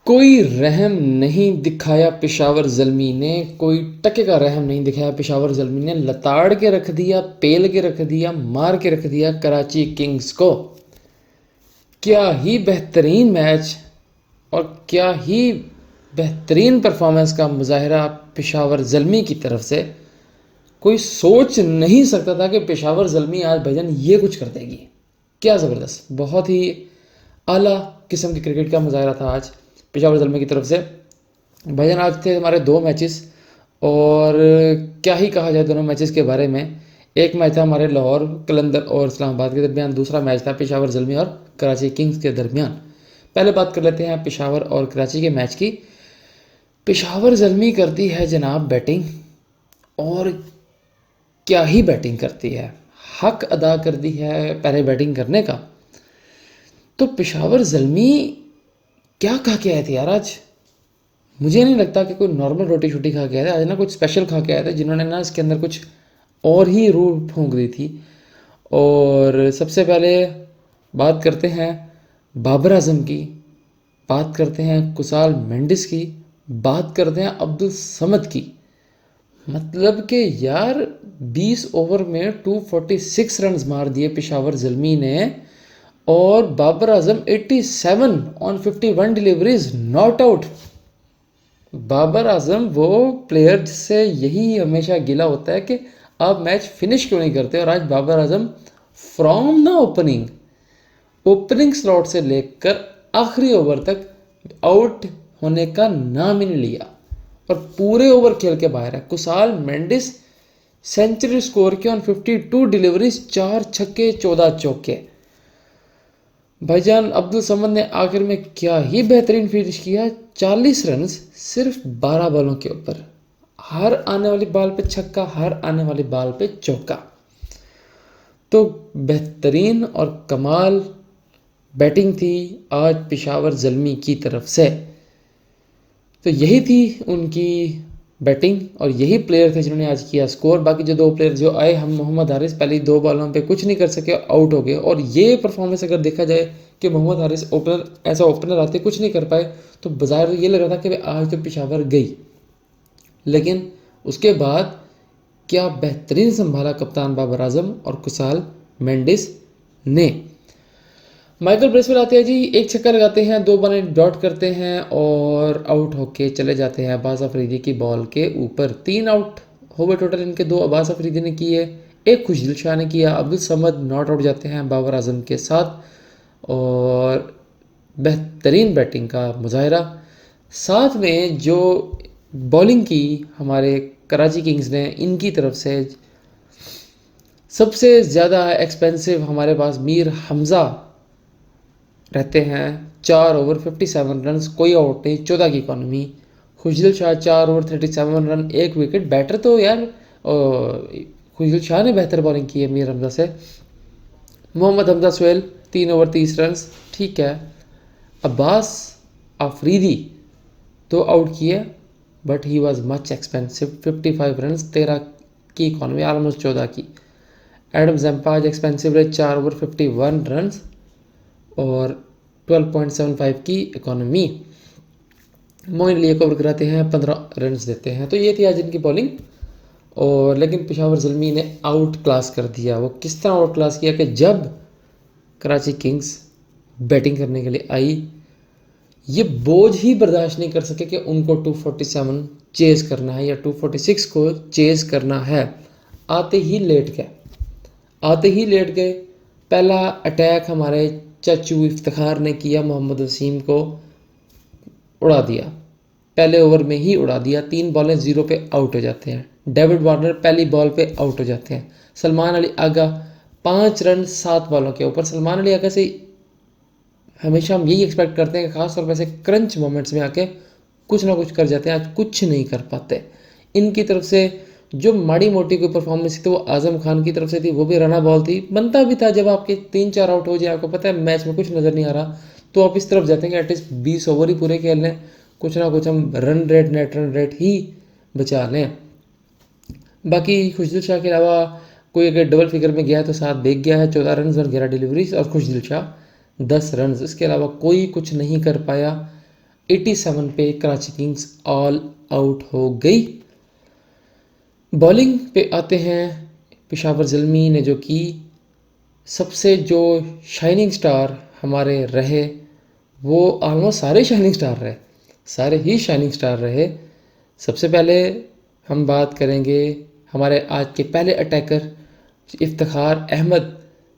कोई रहम नहीं दिखाया पेशावर ज़ल्मी ने, कोई टके का रहम नहीं दिखाया पेशावर ज़ल्मी ने। लताड़ के रख दिया, पेल के रख दिया, मार के रख दिया कराची किंग्स को। क्या ही बेहतरीन मैच और क्या ही बेहतरीन परफॉर्मेंस का मुजाहरा पेशावर ज़ल्मी की तरफ से। कोई सोच नहीं सकता था कि पेशावर ज़ल्मी आज भाईजान ये कुछ कर देगी। क्या ज़बरदस्त, बहुत ही आला किस्म की क्रिकेट का मुजाहरा था आज पेशावर ज़ल्मी की तरफ से। भाईजान आज थे हमारे दो मैचेस और क्या ही कहा जाए दोनों मैचेस के बारे में। एक मैच था हमारे लाहौर कलंदर और इस्लामाबाद के दरमियान, दूसरा मैच था पेशावर ज़ल्मी और कराची किंग्स के दरमियान। पहले बात कर लेते हैं पेशावर और कराची के मैच की। पेशावर ज़ल्मी करती है जनाब बैटिंग, और क्या ही बैटिंग करती है। हक अदा कर दी है पहले बैटिंग करने का। तो पेशावर ज़ल्मी क्या खा के आए थे यार आज। मुझे नहीं लगता कि कोई नॉर्मल रोटी शोटी खा के आए थे आज ना, कुछ स्पेशल खा के आए थे जिन्होंने ना इसके अंदर कुछ और ही रूह फूंक दी थी। और सबसे पहले बात करते हैं बाबर आजम की, बात करते हैं कुसाल मेंडिस की, बात करते हैं अब्दुल समद की। मतलब कि यार 20 ओवर में 246 रन्स मार दिए पेशावर ज़ल्मी ने, और Babar Azam 87 on 51 deliveries not out. Babar Azam वो प्लेयर जिससे यही हमेशा गिला होता है कि आप मैच फिनिश क्यों नहीं करते, और आज Babar Azam from the opening slot से लेकर आखिरी ओवर तक आउट होने का नाम ही नहीं लिया और पूरे ओवर खेल के बाहर है। कुसाल मेंडिस सेंचुरी स्कोर की ऑन 52 डिलीवरीज, 4 छक्के 14 चौके। भाईजान अब्दुल समद ने आखिर में क्या ही बेहतरीन फिनिश किया, 40 रन सिर्फ 12 बॉलों के ऊपर। हर आने वाली बॉल पे छक्का, हर आने वाली बॉल पे चौका। तो बेहतरीन और कमाल बैटिंग थी आज पेशावर ज़ल्मी की तरफ से। तो यही थी उनकी बैटिंग और यही प्लेयर थे जिन्होंने आज किया स्कोर। बाकी जो दो प्लेयर जो आए, हम मोहम्मद हारिस पहली दो बॉलों पे कुछ नहीं कर सके, आउट हो गए। और ये परफॉर्मेंस अगर देखा जाए कि मोहम्मद हारिस ओपनर, ऐसा ओपनर आते कुछ नहीं कर पाए, तो बाज़ार ये लग रहा था कि आज तो पेशावर गई। लेकिन उसके बाद क्या बेहतरीन संभाला कप्तान बाबर आजम और कुसाल मेंडिस ने। माइकल ब्रेसवेल आते हैं जी, एक छक्का लगाते हैं, दो बॉलें डॉट करते हैं और आउट होके चले जाते हैं अब्बास अफरीदी की बॉल के ऊपर। 3 आउट हो गए टोटल इनके, 2 अब्बास अफरीदी ने किए, एक खुशदिल शाह ने किया। अब्दुल समद नॉट आउट जाते हैं बाबर आजम के साथ। और बेहतरीन बैटिंग का मुजाहरा, साथ में जो बॉलिंग की हमारे कराची किंग्स ने, इनकी तरफ से सबसे ज़्यादा एक्सपेंसिव हमारे पास मीर हमज़ा रहते हैं। 4 ओवर 57 रन, कोई आउट नहीं, 14 की इकॉनमी। खुशदिल शाह 4 ओवर 37 रन, एक विकेट। बैटर तो यार खुशदिल शाह ने बेहतर बॉलिंग की है मीर हमजा से। मोहम्मद हमजा सुहेल 3 ओवर 30 रन, ठीक है। अब्बास आफरीदी 2 आउट किए, but he was much expensive. 55 run, 13 की इकॉनमी, ऑलमोस्ट 14 की। एडम जम्पाज एक्सपेंसिव रहे, 4 ओवर 51 रन और 12.75 की इकॉनमी। मोइन अली को ओवर कराते हैं, 15 रन देते हैं। तो ये थी आज इनकी बॉलिंग। और लेकिन पेशावर ज़ल्मी ने आउट क्लास कर दिया। वो किस तरह आउट क्लास किया कि जब कराची किंग्स बैटिंग करने के लिए आई, ये बोझ ही बर्दाश्त नहीं कर सके कि उनको 247 चेज़ करना है या 246 को चेज़ करना है। आते ही लेट गए, आते ही लेट गए। पहला अटैक हमारे चाचू इफ्तिखार ने किया, मोहम्मद वसीम को उड़ा दिया, पहले ओवर में ही उड़ा दिया। 3 बॉलें 0 पे आउट हो जाते हैं। डेविड वार्नर पहली बॉल पे आउट हो जाते हैं। सलमान अली आगा 5 रन 7 बॉलों के ऊपर। सलमान अली आगा से हमेशा हम यही एक्सपेक्ट करते हैं कि खासतौर पर से क्रंच मोमेंट्स में आके कुछ ना कुछ कर जाते हैं, आज कुछ नहीं कर पाते। इनकी तरफ से जो माड़ी मोटी कोई परफॉर्मेंस थी तो वो आजम खान की तरफ से थी, वो भी रना बॉल थी। बनता भी था जब आपके 3-4 आउट हो जाए, आपको पता है मैच में कुछ नज़र नहीं आ रहा, तो आप इस तरफ जाते हैं कि एटलीस्ट 20 ओवर ही पूरे खेल लें, कुछ ना कुछ हम run rate net run rate ही बचा लें। बाकी खुशदिल शाह के अलावा कोई अगर डबल फिगर में गया है तो 7 बेग गया है, 14 रन और 11 डिलीवरीज, और खुशदिल शाह 10 रन। इसके अलावा कोई कुछ नहीं कर पाया। 87 पे कराची किंग्स ऑल आउट हो गई। बॉलिंग पे आते हैं पेशावर ज़ल्मी ने, जो कि सबसे जो शाइनिंग स्टार हमारे रहे, वो ऑलमोस्ट सारे शाइनिंग स्टार रहे, सारे ही शाइनिंग स्टार रहे। सबसे पहले हम बात करेंगे हमारे आज के पहले अटैकर इफ्तिखार अहमद।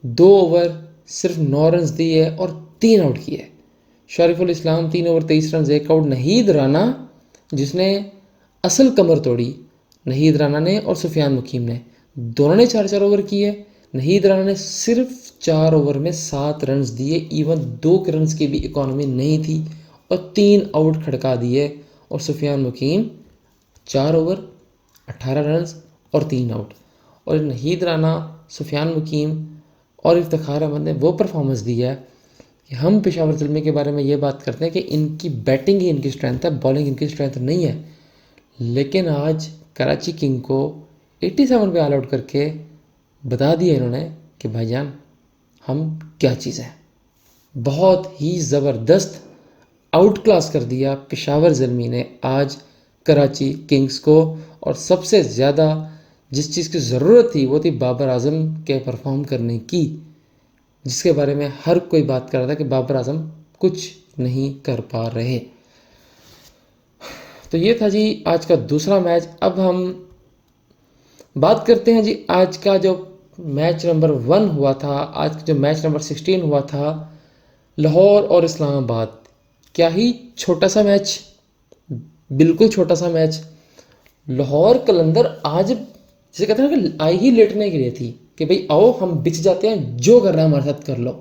2 ओवर सिर्फ 9 रन दिए और 3 आउट किए। शरीफुल इस्लाम 3 ओवर 23 रन 1 आउट। नहीद राना जिसने असल कमर तोड़ी, नहीद राना ने और सुफियान मुकीम ने, दोनों ने 4-4 ओवर किए। नहीद राना ने सिर्फ 4 ओवर में 7 रन दिए, इवन 2 रन की भी इकॉनमी नहीं थी, और 3 आउट खड़का दिए। और सुफियान मुकीम 4 ओवर 18 रन और 3 आउट। और नहीद राना, सुफियान मुकीम और इफ्तिखार अहमद ने वो परफॉर्मेंस दी है कि हम पेशावर ज़ल्मी के बारे में ये बात करते हैं कि इनकी बैटिंग ही इनकी स्ट्रेंथ है, बॉलिंग इनकी स्ट्रेंथ नहीं है। लेकिन आज कराची किंग को 87 पे ऑल आउट करके बता दिया इन्होंने कि भाईजान हम क्या चीज़ हैं। बहुत ही ज़बरदस्त आउट क्लास कर दिया पेशावर ज़ल्मी ने आज कराची किंग्स को। और सबसे ज़्यादा जिस चीज़ की ज़रूरत थी वो थी बाबर आज़म के परफॉर्म करने की, जिसके बारे में हर कोई बात कर रहा था कि बाबर आज़म कुछ नहीं कर पा रहे। तो ये था जी आज का दूसरा मैच। अब हम बात करते हैं जी आज का जो मैच नंबर 1 हुआ था, आज जो मैच नंबर 16 हुआ था, लाहौर और इस्लामाबाद। क्या ही छोटा सा मैच, बिल्कुल छोटा सा मैच। लाहौर कलंदर आज जैसे कहते हैं कि आई ही लेटने के लिए थी कि भाई आओ हम बिछ जाते हैं, जो करना है हमारे साथ कर लो।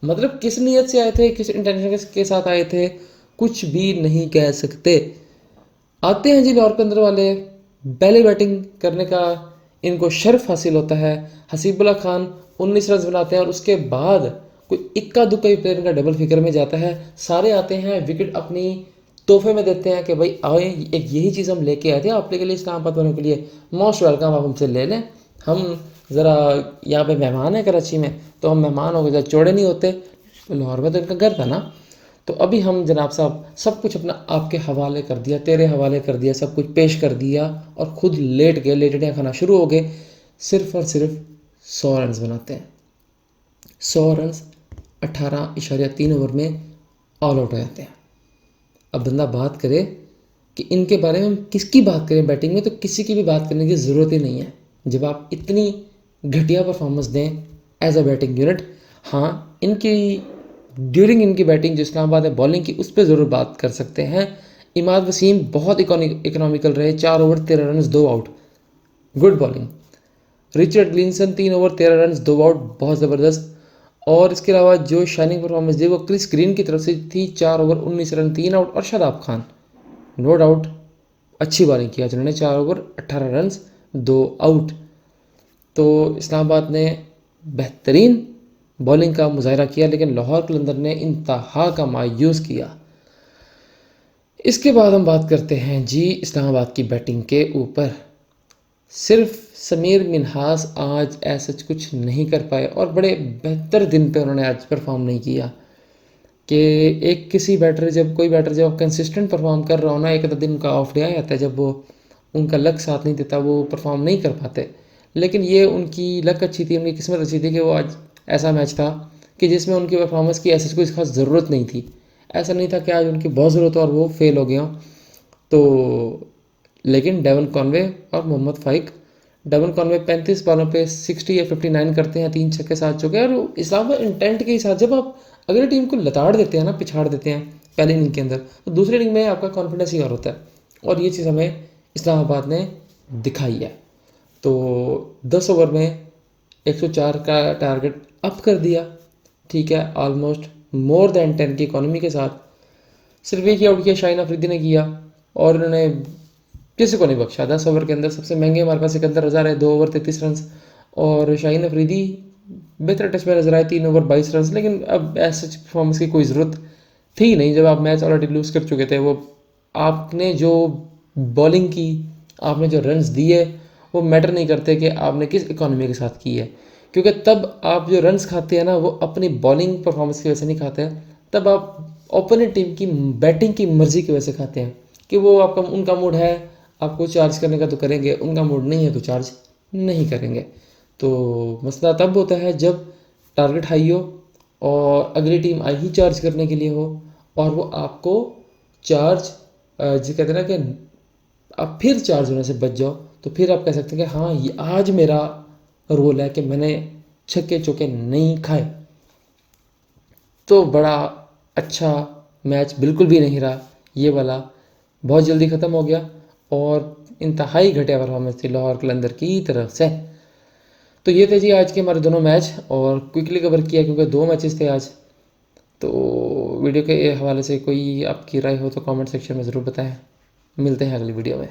मतलब किस नीयत से आए थे, किस इंटेंशन के साथ आए थे, कुछ भी नहीं कह सकते। आते हैं जी लाहौर कलंदर वाले, पहले बैटिंग करने का इनको शर्फ हासिल होता है। हसीबुल्ला खान 19 रन बनाते हैं और उसके बाद कोई इक्का दुक्का ही प्लेयर इनका डबल फिगर में जाता है। सारे आते हैं, विकेट अपनी तोहफे में देते हैं कि भाई आओ एक यही चीज़ हम लेके आए थे आपके लिए, इस्लामाबाद वालों के लिए, मोस्ट वेलकम, आप हमसे ले लें। हम ज़रा यहाँ पे मेहमान हैं कराची में, तो हम मेहमान हो गए, चौड़े नहीं होते। लाहौर में तो इनका घर था ना। तो अभी हम जनाब साहब सब कुछ अपना आपके हवाले कर दिया, तेरे हवाले कर दिया, सब कुछ पेश कर दिया और ख़ुद लेट गए, लेटने खाना शुरू हो गए। सिर्फ और सिर्फ 100 रन बनाते हैं। 100 रन 18.3 ओवर में ऑल आउट हो जाते हैं। अब बंदा बात करे कि इनके बारे में हम किसकी बात करें बैटिंग में, तो किसी की भी बात करने की ज़रूरत ही नहीं है जब आप इतनी घटिया परफॉर्मेंस दें एज अ बैटिंग यूनिट। हाँ, इनकी ड्यूरिंग इनकी बैटिंग जो इस्लामाबाद है बॉलिंग की, उस पर ज़रूर बात कर सकते हैं। इमाद वसीम बहुत इकोनॉमिकल रहे, 4 over 13 run 2 out, good bowling. Richard Linson 3 over 13 run 2 out, बहुत ज़बरदस्त। और इसके अलावा जो शाइनिंग परफॉर्मेंस दी वो क्रिस ग्रीन की तरफ से थी, 4 ओवर 19 रन 3 आउट। और शादाब खान नो डाउट अच्छी बॉलिंग किया जिन्होंने, 4 ओवर 18 रन 2 आउट। तो इस्लामाबाद ने बेहतरीन बॉलिंग का मुजाहरा किया, लेकिन लाहौर कलंदर ने इंतहा का मायूस किया। इसके बाद हम बात करते हैं जी इस्लामाबाद की बैटिंग के ऊपर। सिर्फ समीर मिन्हास आज ऐसा कुछ नहीं कर पाए और बड़े बेहतर दिन पे उन्होंने आज परफॉर्म नहीं किया। कि एक किसी बैटर जब कोई बैटर जब कंसिस्टेंट परफॉर्म कर रहा हो ना, एक आधा दिन का ऑफ डे आ जाता है, जब वो उनका लक साथ नहीं देता, वो परफॉर्म नहीं कर पाते। लेकिन ये उनकी लक अच्छी थी, उनकी किस्मत अच्छी थी कि वो आज ऐसा मैच था कि जिसमें उनकी परफॉर्मेंस की ऐसी कोई खास ज़रूरत नहीं थी। ऐसा नहीं था कि आज उनकी बहुत ज़रूरत हो और वो फेल हो गया। तो लेकिन डेवन कॉनवे और मोहम्मद फ़ाइक, डेवन कॉनवे 35 बॉलों पे 60 या 59 करते हैं, 3 छक्के साथ चुके हैं। और इस्लामाबाद इंटेंट के साथ जब आप अगली टीम को लताड़ देते हैं ना, पिछाड़ देते हैं पहली इनिंग के अंदर, तो दूसरी इनिंग में आपका कॉन्फिडेंस ही और होता है। और ये चीज़ हमें इस्लामाबाद ने दिखाई है। तो 10 ओवर में 104 का टारगेट अप कर दिया, ठीक है, ऑलमोस्ट मोर देन 10 की इकॉनमी के साथ। सिर्फ एक ही आउट किया शाहीन अफरीदी ने किया और उन्होंने किसी को नहीं बख्शा। 10 ओवर के अंदर सबसे महंगे हमारे पास सिकंदर रज़ा रहे, 2 ओवर 33 रन, और शाहीन अफरीदी बेहतर टेस्ट में नजर आए, 3 ओवर 22 रन। लेकिन अब ऐसे परफॉर्मेंस की कोई ज़रूरत थी नहीं जब आप मैच ऑलरेडी लूज़ कर चुके थे। वो आपने जो बॉलिंग की, आपने जो रन्स दिए, वो मैटर नहीं करते कि आपने किस इकॉनमी के साथ की है, क्योंकि तब आप जो रन्स खाते हैं ना, वो अपनी बॉलिंग परफॉर्मेंस की वजह से नहीं खाते हैं, तब आप ओपोनेंट टीम की बैटिंग की मर्जी की वजह से खाते हैं कि वो आपका उनका मूड है आपको चार्ज करने का तो करेंगे, उनका मूड नहीं है तो चार्ज नहीं करेंगे। तो मसला तब होता है जब टारगेट हाई हो और अगली टीम आई ही चार्ज करने के लिए हो और वो आपको चार्ज जो कहते हैं ना कि आप फिर चार्ज होने से बच जाओ, तो फिर आप कह सकते हैं कि हाँ ये आज मेरा रोल है कि मैंने छक्के चौके नहीं खाए। तो बड़ा अच्छा मैच बिल्कुल भी नहीं रहा ये वाला, बहुत जल्दी ख़त्म हो गया और इंतहाई घटिया परफॉर्मेंस थी लाहौर कलंदर की तरफ से। तो ये थे जी आज के हमारे दोनों मैच और क्विकली कवर किया क्योंकि 2 मैचेस थे आज। तो वीडियो के हवाले से कोई आपकी राय हो तो कमेंट सेक्शन में ज़रूर बताएं। मिलते हैं अगली वीडियो में।